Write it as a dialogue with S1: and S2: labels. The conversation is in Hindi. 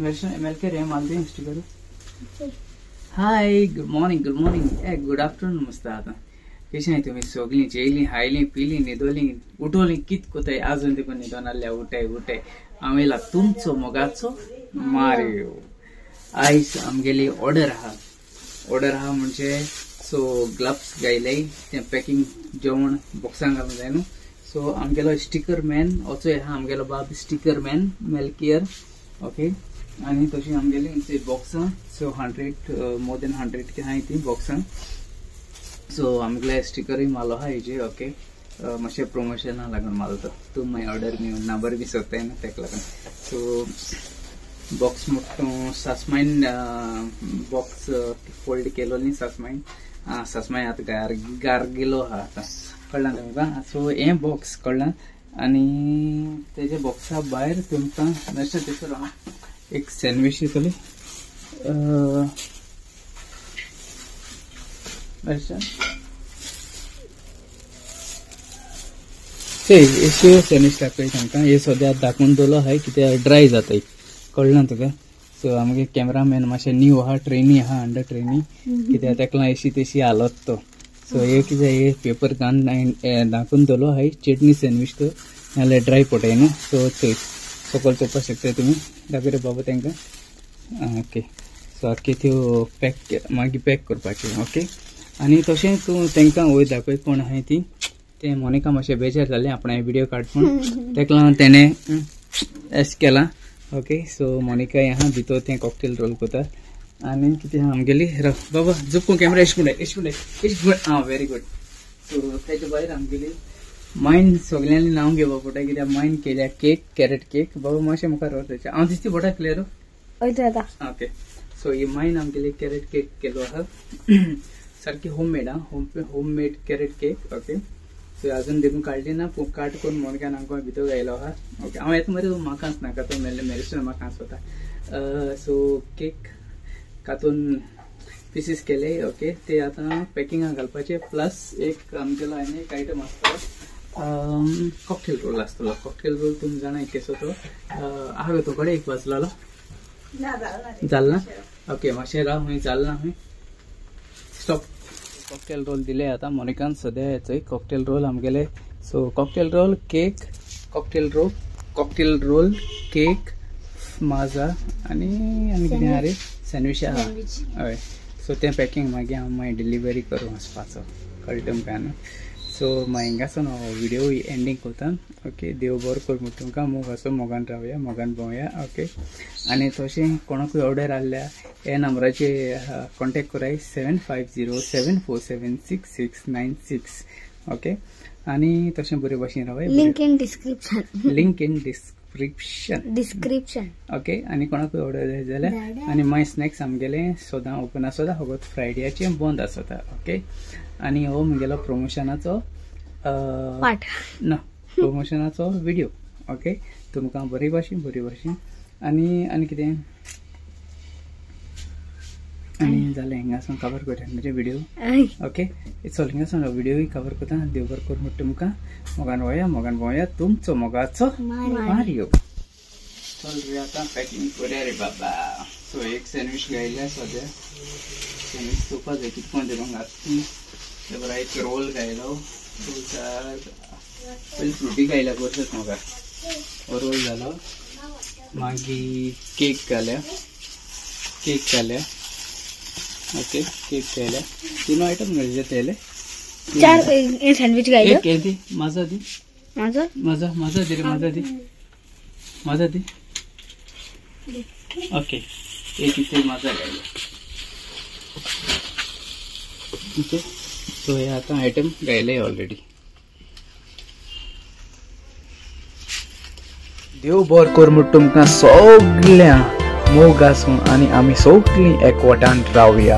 S1: MLK रे मालदी sticker hi good morning good afternoon मस्त आता कशी नाही तुम्ही सगळी जेली हायली पिली न्हिदोली उठोली कित कोताय अजून ते पण न्हिदोनाल्या उठाय आमेला तुमचो मोगाचो मारियो आयस आमगेली ऑर्डर आहा म्हणजे सो ग्लव्स गायले ते पॅकिंग जेवण बॉक्सांक घालून जाय न्हू सो आमगेलो स्टिकर मॅन ऑल्सो आहा आमगेलो बाब स्टिकर मॅन मेलकियर ओके आणि तशी आमगेली ते बॉक्सां सो 100 मोर देन 100 की हाय ती बॉक्सां सो आमगेले स्टिकरय मालो आहा हेजे ओके मातशें प्रमोशना लागून मारता तूं मागीर ऑर्डर घेवन नंबर बी सोदताय न्हू तेका लागून सो बॉक्स मोठो सासमाईन बॉक्स फोल्ड केलो न्ही सासमाईन आता गार गेलो आहा आता कळ्ळां तुमकां सो हे बॉक्स कळ्ळां आनी तेजे बॉक्सा भायर तुमकां नशें थंयसर एक सँडविच येतली ते सँडविच दाखय तांकां हे सद्या दाखोवन दवरलो आहाय कित्याक ड्राय जाताय कळ्ळां तुका सो आमगे कॅमेरामॅन मातशें न्यू आहा ट्रेनी आहा अंडर ट्रेनी कित्याक तेका लागून एशी तेशी हालत तो सो हे कितें हे पेपर घालून दाखोवन दवरलो आहाय चटणी सँडविच तो नाल्यार ड्राय पोटाय न्हू सो थंय सकयल चोवपाक शकता तुमी दाखय रे बाबा तांकां ओके सो आख्खे त्यो मागीर पॅक करपाचें ओके आनी तशें तूं तांकां वयर दाखय कोण आहाय ती ते मोनिका मातशें बेजार जालें आपणें विडियो काडपून तेका लागून तेणें एश केलां ओके सो मोनिका आहा भितर तें कॉकटेल रोल करता आनी कितें आमगेली बाबा झुपून कॅमेरा एश फुडें आं वेरी गुड सो तेजे भायर आमगेली मायन सगल्यांनी नांव घेवपा पडटा कित्याक मायन केल्या केक कॅरेट केक बाबा मातशें मुखार व्हरपाचें हांव दिसता बोटा क्लियर ओके सो ही मायन आमगेली कॅरेट केक केलो आहा सारकी homemade homemade carrot cake okay so अजून देखून काडली ना काट करून मोनक्यान आमकां भितर गायलो आहा ओके हांव येता मरे म्हाकाच नाका तो मेरेसून म्हाका स्वता सो केक कातून पीसीस केले ओके ते आतां पॅकिंगाक घालपाचे प्लस एक आमगेलो आनी एक आयटम आसता कॉकटेल रोल आसतलो कॉकटेल रोल तुमी जाणाय केसो तो आहा तो कडेन एक वाजलेलो जालना ओके मातशें राव हूंय जालना हूंय स्टॉप कॉकटेल रोल दिले आता मोनिकान सद्या येचोय कॉकटेल रोल आमगेले so cocktail roll cake cocktail roll cake माजा आनी कितें आहा रे सँडविच आहा हय सो तें पॅकिंग मागीर हांव मागीर डिलिव्हरी करूं वचपाचो कळ्ळें तुमकां न्हू सो मागीर हिंगासून हांव विडियो एंडींग करता ओके देव बरो कर म्हूण तुमकां मोग असो मोगान रावया मोगान भोंवया ओके आनी तशें कोणाकूय ऑर्डर आहल्या ह्या नंबराचेर कॉन्टेक्ट कराय 7507476696 ओके आनी तशें बरे भाशेन रावया
S2: लिंक इन डिस्क्रिप्शन ओके
S1: आनी कोणाकूय ऑर्डर जाय जाल्यार आनी माय स्नॅक्स आमगेले सदां ओपन आसता फकत फ्रायडेचे बंद आसता ओके आनी हो म्हगेलो प्रमोशनाचो
S2: पार्ट
S1: ना प्रमोशनाचो विडियो ओके तुमकां बरे भाशेन आनी कितें आनी जालें हिंगासून कवर करता म्हणजे विडियो ओके चल हिंगासून विडियोय कवर करता देव बरो कर म्हूण तुमकां मोगान भोंवया तुमचो मोगाचो मारियो चल रे आतां पॅकिंग करूया रे बाबा सो एक सँडविच गायल्या सद्या सँडविच चोवपा जाय कितकोन दिलो घातली ते बरा एक रोल गायलो पयलीं फ्रुटी गायल्या बरसत म्हाका हो रोल जालो मागीर केक घाल्या ओके केक गायल्या 3 आयटम घालचे तेले
S2: 4 सँडविच गायलो
S1: एक दी माझा दी माझा दी ओके एक इथे माझा गायलो ओके सो हे आता आयटम गायले ऑलरेडी देव बरो कर म्हूण तुमकां सगळ्या मोग आसूं आनी आमी सगळीं एकवटान रावया